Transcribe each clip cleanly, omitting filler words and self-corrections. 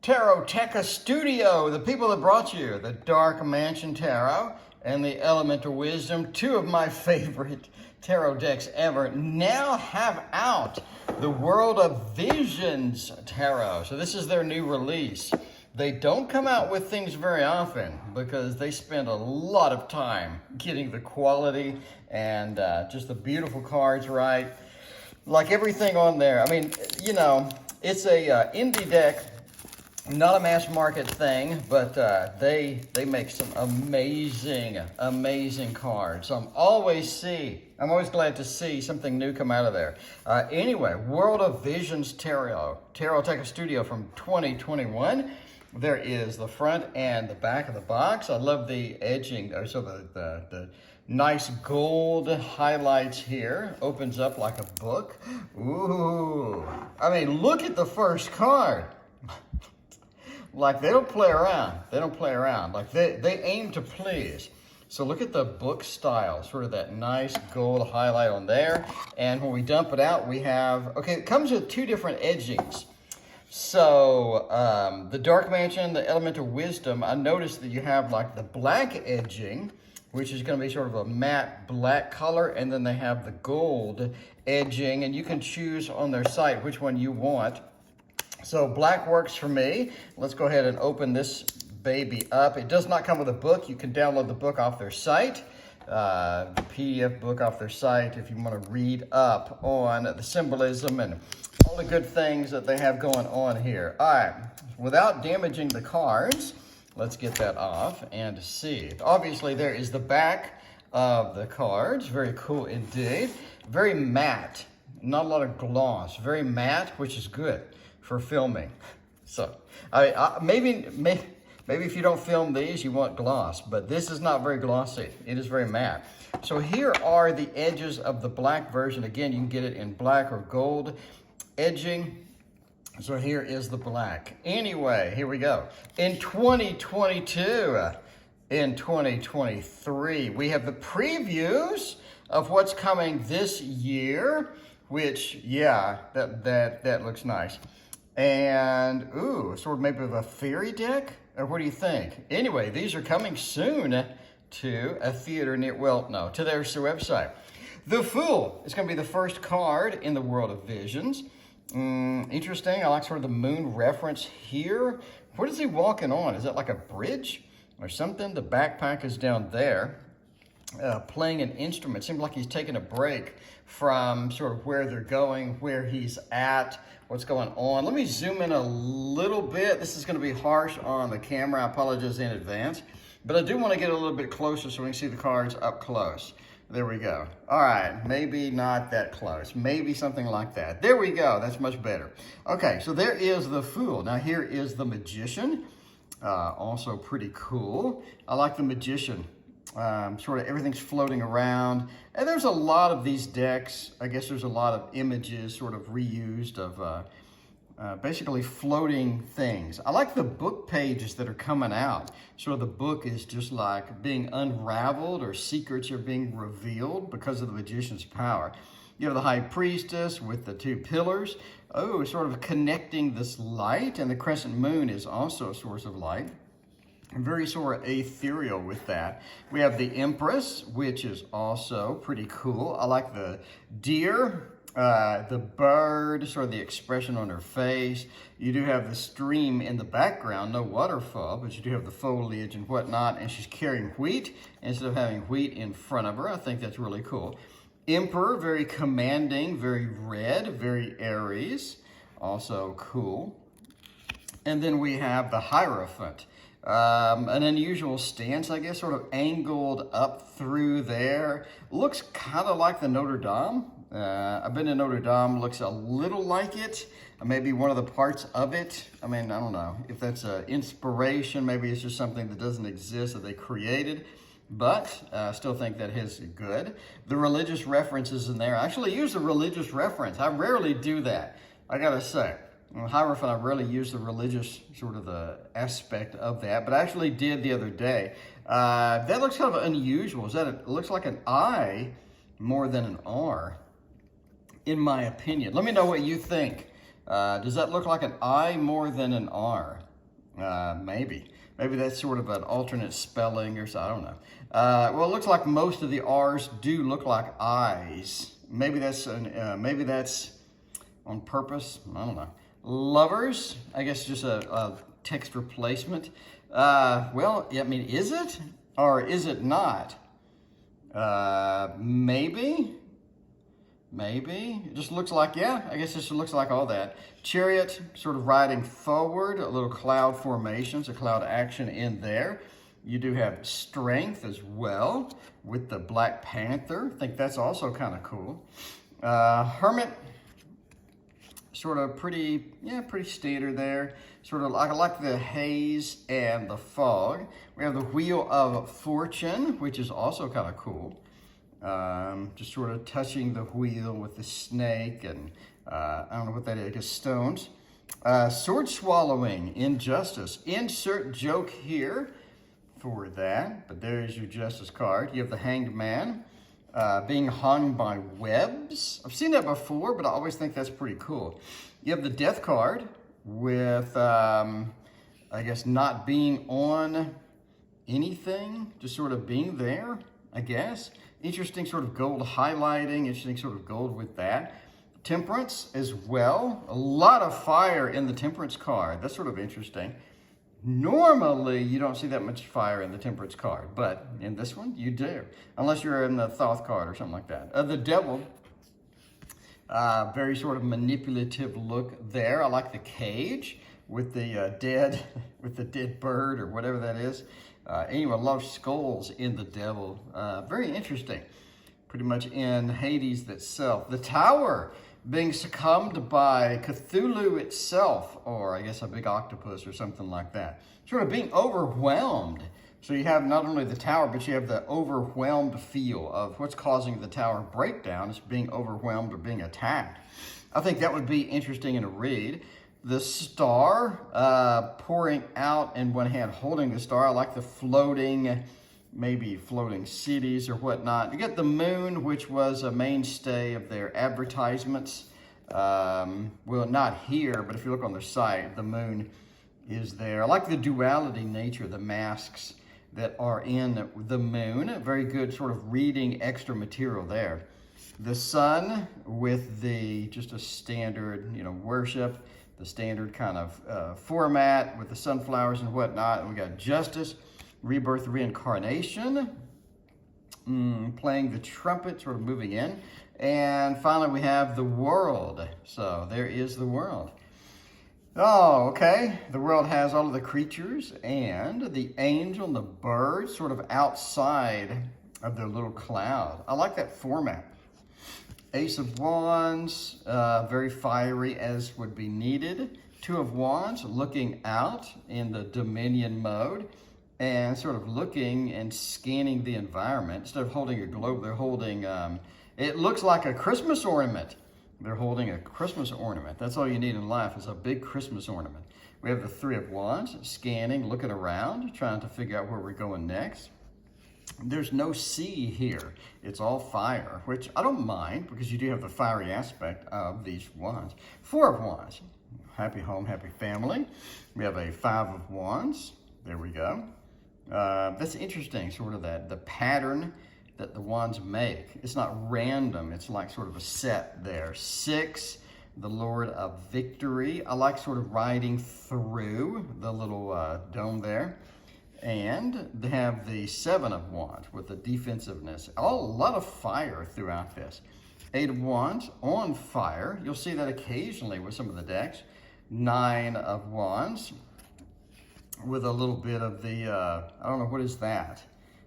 Taroteca Studio, the people that brought you the Dark Mansion Tarot and the Elemental Wisdom, two of my favorite tarot decks ever, now have out the World of Visions Tarot. So this is their new release. They don't come out with things very often because they spend a lot of time getting the quality and just the beautiful cards right. Like everything on there. I mean, you know, it's a indie deck. Not a mass market thing, but they make some amazing cards. So I'm always glad to see something new come out of there. Anyway, World of Visions Taroteca Studio from 2021. There is the front and the back of the box. I love the edging, so the nice gold highlights here. Opens up like a book. Ooh, I mean, look at the first card. Like, they don't play around. They don't play around. Like, they aim to please. So look at the book style, sort of that nice gold highlight on there. And when we dump it out, we have, okay, it comes with two different edgings. So the Dark Mansion, the Elemental Wisdom, I noticed that you have like the black edging, which is going to be sort of a matte black color, and then they have the gold edging, and you can choose on their site which one you want. So black works for me. Let's go ahead and open this baby up. It does not come with a book. You can download the book off their site, the PDF book off their site, if you want to read up on the symbolism and all the good things that they have going on here. All right, without damaging the cards, let's get that off and see. Obviously, there is the back of the cards. Very cool indeed. Very matte, not a lot of gloss. Very matte, which is good for filming. So maybe if you don't film these, you want gloss, but this is not very glossy. It is very matte. So here are the edges of the black version. Again, you can get it in black or gold edging. So here is the black. Anyway, here we go. In 2022, in 2023, we have the previews of what's coming this year, which, yeah, that looks nice. And, ooh, sort of maybe of a fairy deck? Or what do you think? Anyway, these are coming soon to a theater near, well, no, to their website. The Fool is going to be the first card in the World of Visions. Interesting. I like sort of the moon reference here. What is he walking on? Is that like a bridge or something? The backpack is down there. Playing an instrument. Seems like he's taking a break from sort of where they're going, where he's at, what's going on. Let me zoom in a little bit. This is going to be harsh on the camera. I apologize in advance. But I do want to get a little bit closer so we can see the cards up close. There we go. All right, maybe not that close. Maybe something like that. There we go. That's much better. Okay, so there is the Fool. Now here is the Magician. Also pretty cool. I like the Magician. Sort of everything's floating around. And there's a lot of these decks. I guess there's a lot of images sort of reused of basically floating things. I like the book pages that are coming out. Sort of the book is just like being unraveled, or secrets are being revealed because of the Magician's power. You have the High Priestess with the two pillars. Oh, sort of connecting this light, and the crescent moon is also a source of light. Very sort of ethereal with that. We have the Empress, which is also pretty cool. I like the deer, the bird, sort of the expression on her face. You do have the stream in the background, no waterfall, but you do have the foliage and whatnot, and she's carrying wheat instead of having wheat in front of her. I think that's really cool. Emperor, very commanding, very red, very Aries, also cool. And then we have the Hierophant. An unusual stance, I guess, sort of angled up through there. Looks kind of like the Notre Dame. I've been to Notre Dame, looks a little like it. Maybe one of the parts of it. I mean, I don't know if that's an inspiration. Maybe it's just something that doesn't exist that they created. But I still think that is good. The religious references in there. I actually use a religious reference. I rarely do that, I gotta say. Hierophant, I rarely use the religious sort of the aspect of that, but I actually did the other day. That looks kind of unusual. It looks like an I more than an R, in my opinion. Let me know what you think. Does that look like an I more than an R? Maybe that's sort of an alternate spelling or so, I don't know. Well, it looks like most of the R's do look like I's. Maybe that's on purpose, I don't know. Lovers, I guess just a text replacement. Well, I mean, is it or is it not? Maybe. It just looks like, yeah, I guess it just looks like all that. Chariot, sort of riding forward, a little cloud formations, a cloud action in there. You do have strength as well with the Black Panther. I think that's also kind of cool. Hermit, sort of pretty standard there. Sort of, I like the haze and the fog. We have the Wheel of Fortune, which is also kind of cool. Just sort of touching the wheel with the snake and I don't know what that is, I guess stones. Sword swallowing, injustice. Insert joke here for that, but there's your justice card. You have the Hanged Man being hung by webs. I've seen that before, but I always think that's pretty cool. You have the Death card with, I guess, not being on anything, just sort of being there, I guess. Interesting sort of gold highlighting, interesting sort of gold with that. Temperance as well. A lot of fire in the Temperance card. That's sort of interesting. Normally, you don't see that much fire in the Temperance card, but in this one, you do. Unless you're in the Thoth card or something like that. The Devil, very sort of manipulative look there. I like the cage with the dead bird or whatever that is. Anyway, a lot of skulls in the Devil. Very interesting. Pretty much in Hades itself. The Tower being succumbed by Cthulhu itself, or I guess a big octopus or something like that. Sort of being overwhelmed. So you have not only the tower, but you have the overwhelmed feel of what's causing the tower breakdown. It's being overwhelmed or being attacked. I think that would be interesting in a read. The star pouring out in one hand, holding the star. I like the floating, maybe floating cities or whatnot. You get the moon, which was a mainstay of their advertisements. Well, not here, but if you look on their site, the moon is there. I like the duality nature, the masks that are in the moon. Very good sort of reading extra material there. The sun with the, just a standard, worship. The standard kind of format with the sunflowers and whatnot. And we got Justice, Rebirth, Reincarnation, playing the trumpet, sort of moving in. And finally, we have the World. So there is the World. Oh, okay. The World has all of the creatures and the angel and the bird sort of outside of their little cloud. I like that format. Ace of Wands, very fiery as would be needed. Two of Wands, looking out in the Dominion mode and sort of looking and scanning the environment. Instead of holding a globe, they're holding, it looks like a Christmas ornament. They're holding a Christmas ornament. That's all you need in life is a big Christmas ornament. We have the Three of Wands, scanning, looking around, trying to figure out where we're going next. There's no sea here. It's all fire, which I don't mind because you do have the fiery aspect of these wands. Four of Wands, happy home, happy family. We have a Five of Wands. There we go. That's interesting, sort of the pattern that the wands make. It's not random. It's like sort of a set there. Six, the Lord of Victory. I like sort of riding through the little dome there. And they have the Seven of Wands with the defensiveness. A lot of fire throughout this. Eight of Wands on fire. You'll see that occasionally with some of the decks. Nine of Wands with a little bit of the, I don't know, what is that?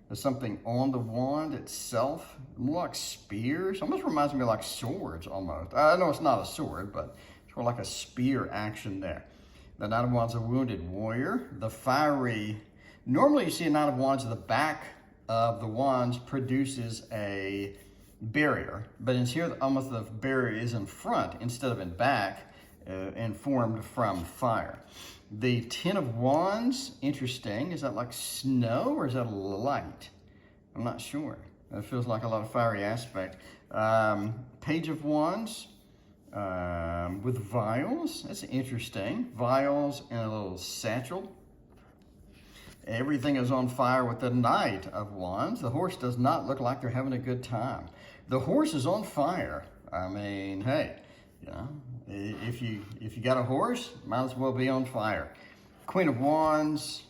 There's something on the wand itself. More like spears. Almost reminds me of like swords almost. I know it's not a sword, but it's more like a spear action there. The Knight of Wands, a wounded warrior. The fiery... Normally you see a Knight of Wands at the back of the wands produces a barrier, but in here almost the barrier is in front instead of in back and formed from fire. The Ten of Wands, interesting. Is that like snow or is that a light? I'm not sure. It feels like a lot of fiery aspect. Page of Wands with vials. That's interesting. Vials and a little satchel Everything is on fire with the Knight of Wands. The horse does not look like they're having a good time. The horse is on fire. I mean, hey, you know, if you got a horse, might as well be on fire. Queen of Wands,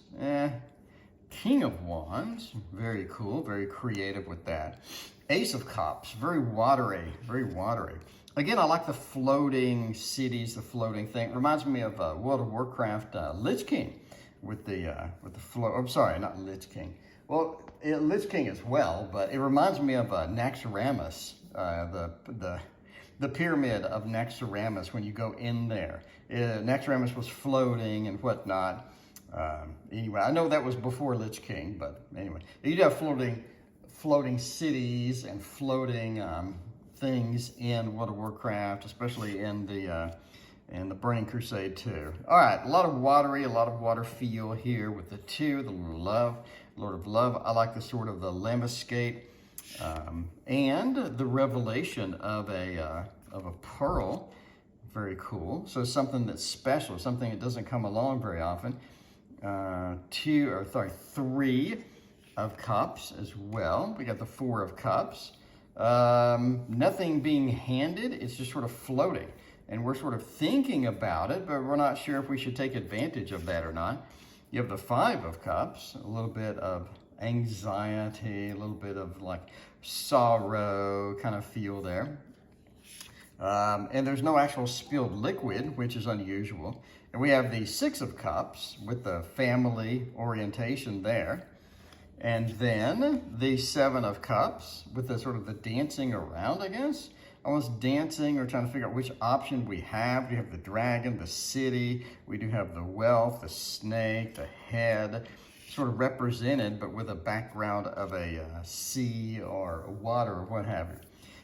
King of Wands, very cool, very creative with that. Ace of Cups, very watery, very watery. Again, I like the floating cities, the floating thing. Reminds me of World of Warcraft Lich King with the float. I'm sorry, not Lich King. Well, Lich King as well, but it reminds me of Naxxramas, the pyramid of Naxxramas when you go in there. Naxxramas was floating and whatnot. Anyway, I know that was before Lich King, but anyway, you do have floating cities and floating things in World of Warcraft, especially in the Burning Crusade too. All right, a lot of water feel here with the 2, the Lord of Love. I like the sort of the Lamescape and the revelation of a pearl. Very cool. So something that's special, something that doesn't come along very often. 3 of Cups as well. We got the 4 of Cups. Nothing being handed, it's just sort of floating. And we're sort of thinking about it, but we're not sure if we should take advantage of that or not. You have the 5 of Cups, a little bit of anxiety, a little bit of like sorrow kind of feel there. And there's no actual spilled liquid, which is unusual. And we have the 6 of Cups with the family orientation there. And then the 7 of Cups with the sort of the dancing around, I guess. Almost dancing or trying to figure out which option we have. We have the dragon, the city. We do have the wealth, the snake, the head, sort of represented, but with a background of a sea or water or what have you.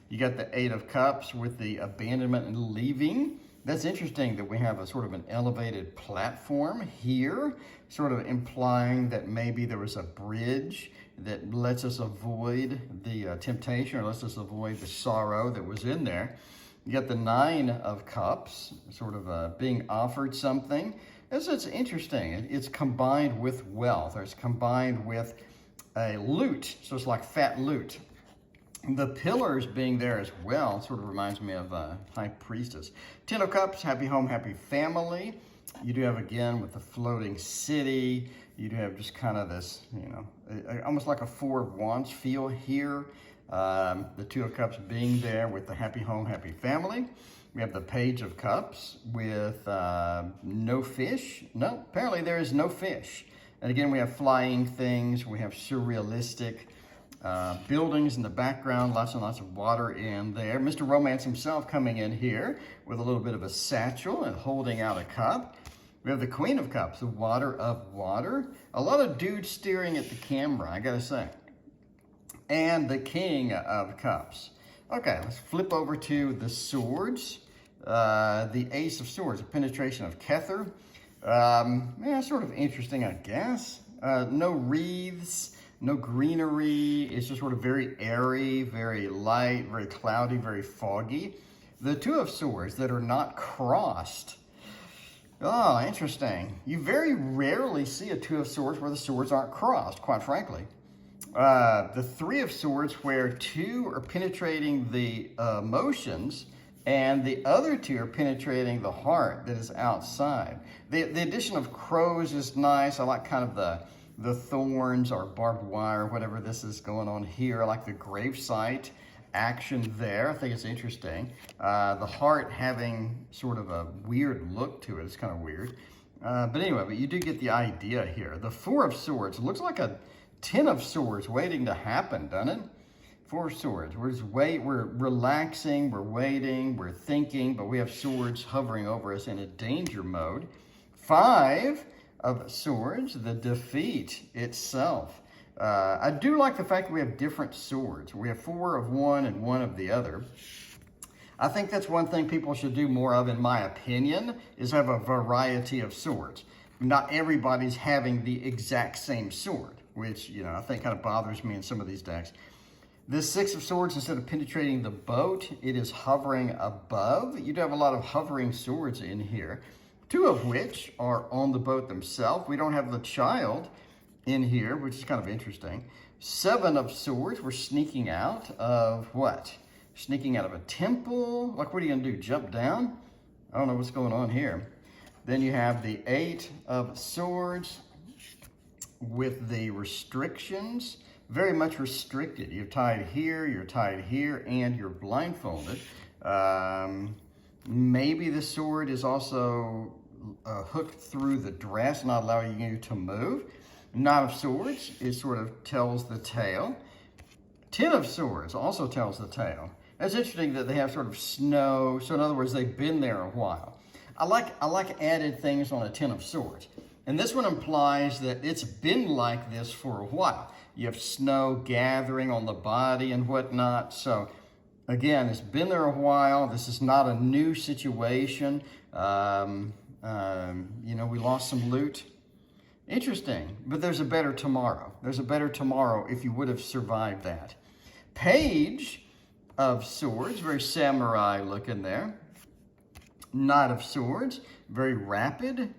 You got the 8 of Cups with the abandonment and leaving. That's interesting that we have a sort of an elevated platform here, sort of implying that maybe there was a bridge that lets us avoid the temptation or lets us avoid the sorrow that was in there. You got the 9 of Cups, sort of being offered something. It's interesting. It's combined with wealth, or it's combined with a loot. So it's like fat loot. The pillars being there as well sort of reminds me of High Priestess. 10 of Cups, happy home, happy family. You do have, again, with the floating city, you do have just kind of this, you know, almost like a 4 of Wands feel here. The 2 of Cups being there with the happy home, happy family. We have the Page of Cups with no fish. No, apparently there is no fish. And again, we have flying things. We have surrealistic buildings in the background, lots and lots of water in there. Mr. Romance himself coming in here with a little bit of a satchel and holding out a cup. We have the Queen of Cups, the water of water. A lot of dudes staring at the camera, I gotta say. And the King of Cups. Okay, let's flip over to the swords. The Ace of Swords, a penetration of Kether. Yeah, sort of interesting, I guess. No wreaths. No greenery. It's just sort of very airy, very light, very cloudy, very foggy. The 2 of Swords that are not crossed. Oh, interesting. You very rarely see a 2 of Swords where the swords aren't crossed, quite frankly. The 3 of Swords where 2 are penetrating the emotions and the other 2 are penetrating the heart that is outside. The addition of crows is nice. I like kind of the thorns or barbed wire, whatever this is going on here. I like the gravesite action there. I think it's interesting. The heart having sort of a weird look to it. It's kind of weird. But anyway, but you do get the idea here. The 4 of Swords looks like a 10 of Swords waiting to happen, doesn't it? 4 of Swords. We're relaxing, we're waiting, we're thinking, but we have swords hovering over us in a danger mode. 5 of Swords, the defeat itself. I do like the fact that we have different swords. We have 4 of one and 1 of the other. I think that's one thing people should do more of, in my opinion, is have a variety of swords. Not everybody's having the exact same sword, which, you know, I think kind of bothers me in some of these decks. This 6 of Swords, instead of penetrating the boat, it is hovering above. You do have a lot of hovering swords in here, 2 of which are on the boat themselves. We don't have the child in here, which is kind of interesting. 7 of Swords, we're sneaking out of what? Sneaking out of a temple. Like, what are you gonna do, jump down? I don't know what's going on here. Then you have the 8 of Swords with the restrictions. Very much restricted. You're tied here, and you're blindfolded. Maybe the sword is also hooked through the dress, not allowing you to move. Knight of Swords, it sort of tells the tale. 10 of Swords also tells the tale. It's interesting that they have sort of snow, so in other words, they've been there a while. I like added things on a 10 of Swords. And this one implies that it's been like this for a while. You have snow gathering on the body and whatnot. So again, it's been there a while. This is not a new situation. You know, we lost some loot. Interesting, but there's a better tomorrow. There's a better tomorrow if you would have survived that. Page of Swords, very samurai looking there. Knight of Swords, very rapid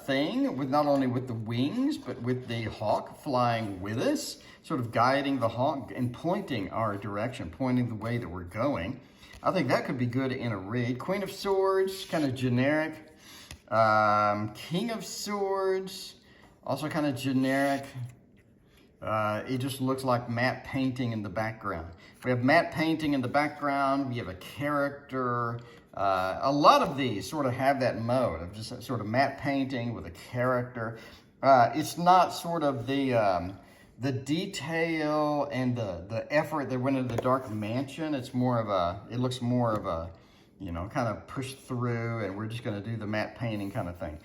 thing, with not only with the wings, but with the hawk flying with us, sort of guiding the hawk and pointing our direction, pointing the way that we're going. I think that could be good in a read. Queen of Swords, kind of generic. King of Swords, also kind of generic. It just looks like matte painting in the background. We have matte painting in the background. We have a character. A lot of these sort of have that mode of just sort of matte painting with a character. It's not sort of the detail and the effort that went into the Dark Mansion. It's more of a, it looks more of a, you know, kind of pushed through, and we're just going to do the matte painting kind of thing.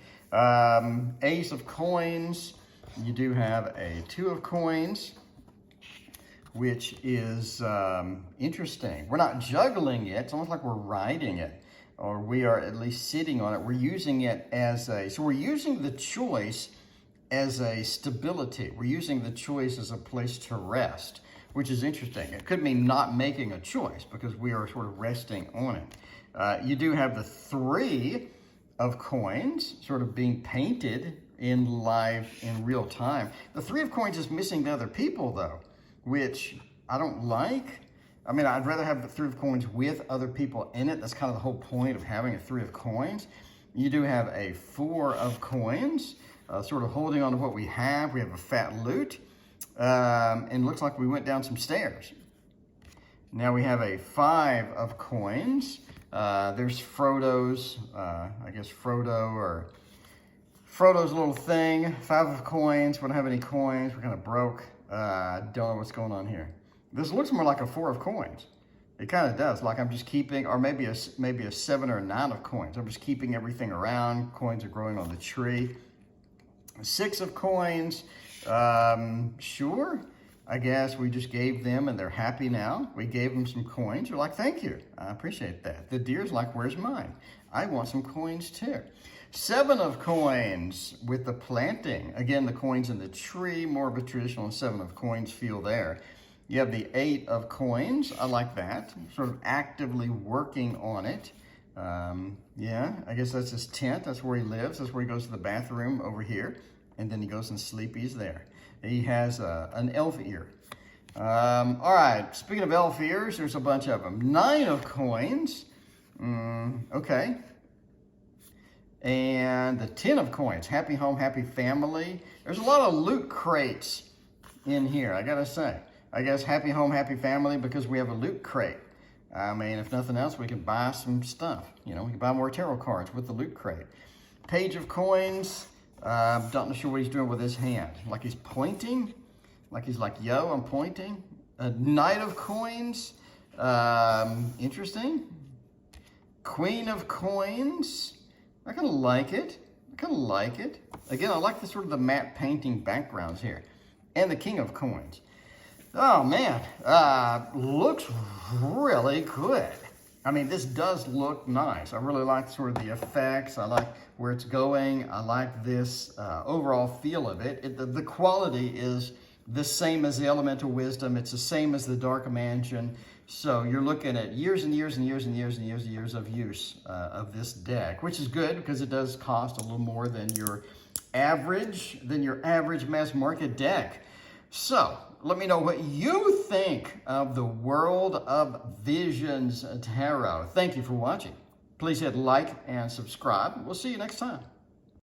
Ace of Coins, you do have a 2 of Coins, which is interesting. We're not juggling it. It's almost like we're riding it, or we are at least sitting on it. We're using it as a, so we're using the choice as a stability. We're using the choice as a place to rest, which is interesting. It could mean not making a choice because we are sort of resting on it. You do have the 3 of Coins sort of being painted in real time. The 3 of Coins is missing the other people though, which I don't like. I mean, I'd rather have the 3 of Coins with other people in it. That's kind of the whole point of having a 3 of Coins. You do have a 4 of Coins, sort of holding on to what we have. We have a fat loot, and it looks like we went down some stairs. Now we have a 5 of Coins. There's Frodo's, I guess Frodo's little thing. 5 of Coins, we don't have any coins, we're kind of broke. Don't know what's going on here. This looks more like a 4 of Coins. It kind of does, like I'm just keeping, or maybe a 7 or a 9 of Coins. I'm just keeping everything around. Coins are growing on the tree. 6 of Coins, sure. I guess we just gave them and they're happy now. We gave them some coins. They're like, thank you. I appreciate that. The deer's like, where's mine? I want some coins too. 7 of Coins with the planting. Again, the coins in the tree, more of a traditional 7 of Coins feel there. You have the 8 of Coins. I like that. Sort of actively working on it. Yeah, I guess that's his tent. That's where he lives. That's where he goes to the bathroom over here. And then he goes and sleepies there. He has an elf ear. All right, speaking of elf ears, there's a bunch of them. 9 of Coins. Okay. And the 10 of Coins. Happy home, happy family. There's a lot of loot crates in here, I gotta say. I guess happy home, happy family because we have a loot crate. I mean, if nothing else, we can buy some stuff. You know, we can buy more tarot cards with the loot crate. Page of Coins. Don't know sure what he's doing with his hand. Like he's pointing. Like he's like, yo, I'm pointing. A Knight of Coins. Interesting. Queen of Coins. I kind of like it. I kind of like it. Again, I like the sort of the matte painting backgrounds here. And the King of Coins. Oh, man. Looks really good. I mean, this does look nice. I really like sort of the effects. I like where it's going. I like this overall feel of it. The quality is the same as the Elemental Wisdom. It's the same as the Dark Mansion. So you're looking at years and years and years and years and years and years of use of this deck, which is good because it does cost a little more than your average than your average mass market deck. So let me know what you think of the World of Visions Tarot. Thank you for watching. Please hit like and subscribe. We'll see you next time.